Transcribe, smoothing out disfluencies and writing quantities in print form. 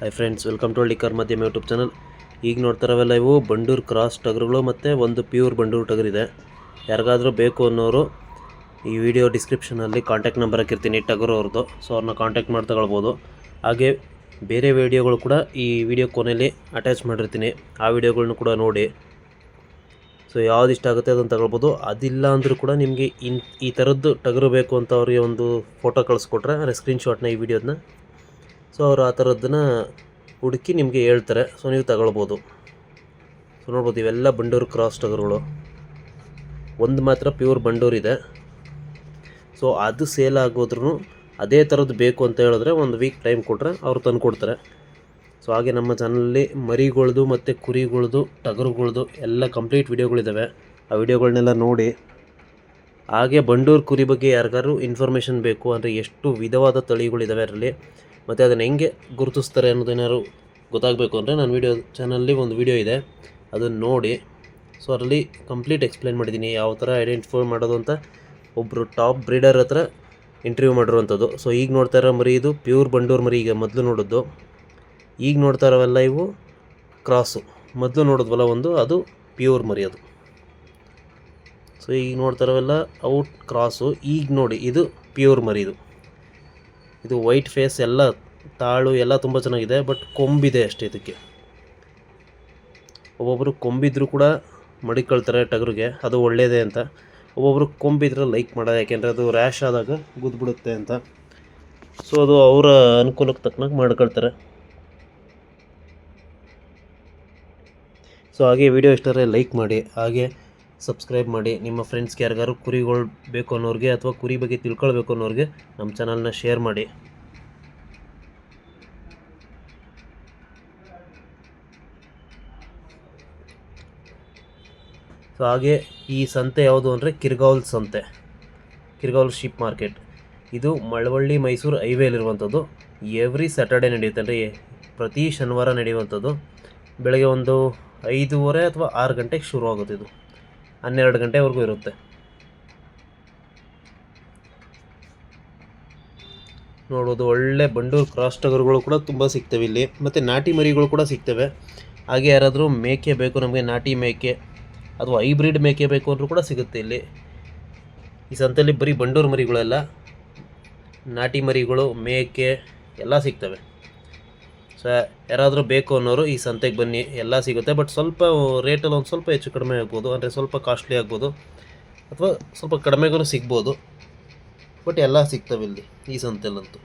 Hi friends, welcome to ಹಳ್ಳಿ car ಮಾಧ್ಯಮ YouTube channel. ಈಗ ನೋಡ್ತಾರವೆಲ್ಲ ಇವು ಬಂಡೂರು ಕ್ರಾಸ್ ಟಗರುಗಳು ಮತ್ತು ಒಂದು ಪ್ಯೂರ್ ಬಂಡೂರು ಟಗರಿದೆ. ಯಾರಿಗಾದರೂ ಬೇಕು ಅನ್ನೋರು ಈ ವಿಡಿಯೋ ಡಿಸ್ಕ್ರಿಪ್ಷನಲ್ಲಿ ಕಾಂಟ್ಯಾಕ್ಟ್ ನಂಬರ್ ಹಾಕಿರ್ತೀನಿ ಟಗರು ಅವ್ರದ್ದು. ಸೊ ಅವ್ರನ್ನ ಕಾಂಟ್ಯಾಕ್ಟ್ ಮಾಡಿ ತಗೊಳ್ಬೋದು. ಹಾಗೆ ಬೇರೆ ವೀಡಿಯೋಗಳು ಕೂಡ ಈ ವಿಡಿಯೋ ಕೊನೆಯಲ್ಲಿ ಅಟ್ಯಾಚ್ ಮಾಡಿರ್ತೀನಿ, ಆ ವಿಡಿಯೋಗಳ್ನು ಕೂಡ ನೋಡಿ. ಸೊ ಯಾವ್ದು ಇಷ್ಟ ಆಗುತ್ತೆ ಅದನ್ನು ತಗೊಳ್ಬೋದು. ಅದಿಲ್ಲ ಅಂದರೂ ಕೂಡ ನಿಮಗೆ ಈ ಥರದ್ದು ಟಗರು ಬೇಕು ಅಂತ ಅವ್ರಿಗೆ ಒಂದು ಫೋಟೋ ಕಳಿಸ್ಕೊಟ್ರೆ ಅಂದರೆ ಸ್ಕ್ರೀನ್ಶಾಟ್ನ ಈ ವಿಡಿಯೋದನ್ನ, ಸೊ ಅವರು ಆ ಥರದ್ದನ್ನು ಹುಡುಕಿ ನಿಮಗೆ ಹೇಳ್ತಾರೆ. ಸೊ ನೀವು ತಗೊಳ್ಬೋದು. ಸೊ ನೋಡ್ಬೋದು, ಇವೆಲ್ಲ ಬಂಡೂರು ಕ್ರಾಸ್ ಟಗರುಗಳು. ಒಂದು ಮಾತ್ರ ಪ್ಯೂರ್ ಬಂಡೂರು ಇದೆ. ಸೊ ಅದು ಸೇಲ್ ಆಗೋದ್ರೂ ಅದೇ ಥರದ್ದು ಬೇಕು ಅಂತ ಹೇಳಿದ್ರೆ ಒಂದು ವೀಕ್ ಟೈಮ್ ಕೊಟ್ಟರೆ ಅವರು ತಂದು ಕೊಡ್ತಾರೆ. ಸೊ ಹಾಗೆ ನಮ್ಮ ಚಾನಲಲ್ಲಿ ಮರಿಗಳ್ದು ಮತ್ತು ಕುರಿಗಳ್ದು ಟಗರುಗಳ್ದು ಎಲ್ಲ ಕಂಪ್ಲೀಟ್ ವೀಡಿಯೋಗಳಿದ್ದಾವೆ. ಆ ವಿಡಿಯೋಗಳನ್ನೆಲ್ಲ ನೋಡಿ. ಹಾಗೆ ಬಂಡೂರು ಕುರಿ ಬಗ್ಗೆ ಯಾರಿಗಾರು ಇನ್ಫಾರ್ಮೇಷನ್ ಬೇಕು ಅಂದರೆ ಎಷ್ಟು ವಿಧವಾದ ತಳಿಗಳಿದ್ದಾವೆ ಅದರಲ್ಲಿ, ಮತ್ತು ಅದನ್ನು ಹೆಂಗೆ ಗುರುತಿಸ್ತಾರೆ ಅನ್ನೋದೇನಾದ್ರು ಗೊತ್ತಾಗಬೇಕು ಅಂದರೆ ನನ್ನ ಚಾನಲಲ್ಲಿ ಒಂದು ವಿಡಿಯೋ ಇದೆ, ಅದನ್ನು ನೋಡಿ. ಸೊ ಅದರಲ್ಲಿ ಕಂಪ್ಲೀಟ್ ಎಕ್ಸ್ಪ್ಲೇನ್ ಮಾಡಿದ್ದೀನಿ ಯಾವ ಥರ ಐಡೆಂಟಿಫೈ ಮಾಡೋದು ಅಂತ. ಒಬ್ಬರು ಟಾಪ್ ಬ್ರೀಡರ್ ಹತ್ರ ಇಂಟರ್ವ್ಯೂ ಮಾಡಿರುವಂಥದ್ದು. ಸೊ ಈಗ ನೋಡ್ತಾ ಇರೋ ಮರಿ ಇದು ಪ್ಯೂರ್ ಬಂಡೂರು ಮರಿ. ಈಗ ಮೊದಲು ನೋಡೋದು, ಈಗ ನೋಡ್ತಾ ಇರೋವೆಲ್ಲ ಇವು ಕ್ರಾಸು. ಮೊದಲು ನೋಡೋದ್ವಲ್ಲ ಒಂದು, ಅದು ಪ್ಯೂರ್ ಮರಿ ಅದು. ಸೊ ಈಗ ನೋಡ್ತಾ ಇರೋವೆಲ್ಲ ಅವು ಕ್ರಾಸು. ಈಗ ನೋಡಿ, ಇದು ಪ್ಯೂರ್ ಮರಿ. ಇದು ವೈಟ್ ಫೇಸ್, ಎಲ್ಲ ತಾಳು ಎಲ್ಲ ತುಂಬ ಚೆನ್ನಾಗಿದೆ. ಬಟ್ ಕೊಂಬಿದೆ ಅಷ್ಟೇ ಇದಕ್ಕೆ. ಒಬ್ಬೊಬ್ಬರು ಕೊಂಬಿದ್ರು ಕೂಡ ಮಡಿಕೊಳ್ತಾರೆ ಟಗರಿಗೆ, ಅದು ಒಳ್ಳೆಯದೇ ಅಂತ. ಒಬ್ಬೊಬ್ಬರು ಕೊಂಬಿದ್ರೆ ಲೈಕ್ ಮಾಡೋದು, ಯಾಕೆಂದರೆ ಅದು ರ್ಯಾಶ್ ಆದಾಗ ಗುದ್ಬಿಡುತ್ತೆ ಅಂತ. ಸೊ ಅದು ಅವರ ಅನುಕೂಲಕ್ಕೆ ತಕ್ಕನಾಗಿ ಮಾಡ್ಕೊಳ್ತಾರೆ. ಸೊ ಹಾಗೆ ವಿಡಿಯೋ ಇಷ್ಟರೇ ಲೈಕ್ ಮಾಡಿ, ಹಾಗೆ ಸಬ್ಸ್ಕ್ರೈಬ್ ಮಾಡಿ. ನಿಮ್ಮ ಫ್ರೆಂಡ್ಸ್ಗೆ ಯಾರಿಗಾರು ಕುರಿಗಳು ಬೇಕು ಅನ್ನೋರಿಗೆ ಅಥವಾ ಕುರಿ ಬಗ್ಗೆ ತಿಳ್ಕೊಳ್ಬೇಕು ಅನ್ನೋರಿಗೆ ನಮ್ಮ ಚಾನಲ್ನ ಶೇರ್ ಮಾಡಿ. ಸೊ ಹಾಗೆ ಈ ಸಂತೆ ಯಾವುದು ಅಂದರೆ ಕಿರ್ಗಾವಲ್ ಸಂತೆ, ಕಿರ್ಗಾವಲ್ ಶೀಪ್ ಮಾರ್ಕೆಟ್. ಇದು ಮಳವಳ್ಳಿ ಮೈಸೂರು ಹೈವೇಲಿರುವಂಥದ್ದು. ಎವ್ರಿ ಸ್ಯಾಟರ್ಡೇ ನಡೆಯುತ್ತೆ, ಅಂದರೆ ಪ್ರತಿ ಶನಿವಾರ ನಡೆಯುವಂಥದ್ದು. ಬೆಳಗ್ಗೆ ಒಂದು 5:30 ಅಥವಾ 6 ಗಂಟೆಗೆ ಶುರು ಆಗುತ್ತೆ. ಇದು 12 ಗಂಟೆವರೆಗೂ ಇರುತ್ತೆ. ನೋಡೋದು ಒಳ್ಳೆ ಬಂಡೂರು ಕ್ರಾಸ್ ಟಗರುಗಳು ಕೂಡ ತುಂಬ ಸಿಗ್ತವೆ ಇಲ್ಲಿ, ಮತ್ತು ನಾಟಿ ಮರಿಗಳು ಕೂಡ ಸಿಗ್ತವೆ. ಹಾಗೆ ಯಾರಾದರೂ ಮೇಕೆ ಬೇಕು, ನಮಗೆ ನಾಟಿ ಮೇಕೆ ಅಥವಾ ಹೈಬ್ರಿಡ್ ಮೇಕೆ ಬೇಕು ಅಂದರೂ ಕೂಡ ಸಿಗುತ್ತೆ ಇಲ್ಲಿ. ಈ ಸಂತೆಯಲ್ಲಿ ಬರೀ ಬಂಡೂರು ಮರಿಗಳೆಲ್ಲ, ನಾಟಿ ಮರಿಗಳು, ಮೇಕೆ ಎಲ್ಲ ಸಿಗ್ತವೆ. ಸೊ ಯಾರಾದರೂ ಬೇಕು ಅನ್ನೋರು ಈ ಸಂತೆಗೆ ಬನ್ನಿ, ಎಲ್ಲ ಸಿಗುತ್ತೆ. ಬಟ್ ಸ್ವಲ್ಪ ರೇಟಲ್ಲಿ ಒಂದು ಸ್ವಲ್ಪ ಹೆಚ್ಚು ಕಡಿಮೆ ಆಗ್ಬೋದು, ಅಂದರೆ ಸ್ವಲ್ಪ ಕಾಸ್ಟ್ಲಿ ಆಗ್ಬೋದು, ಅಥವಾ ಸ್ವಲ್ಪ ಕಡಿಮೆಗೂ ಸಿಗ್ಬೋದು. ಬಟ್ ಎಲ್ಲ ಸಿಗ್ತವೆ ಇಲ್ಲಿ ಈ ಸಂತೆಯಲ್ಲಂತೂ.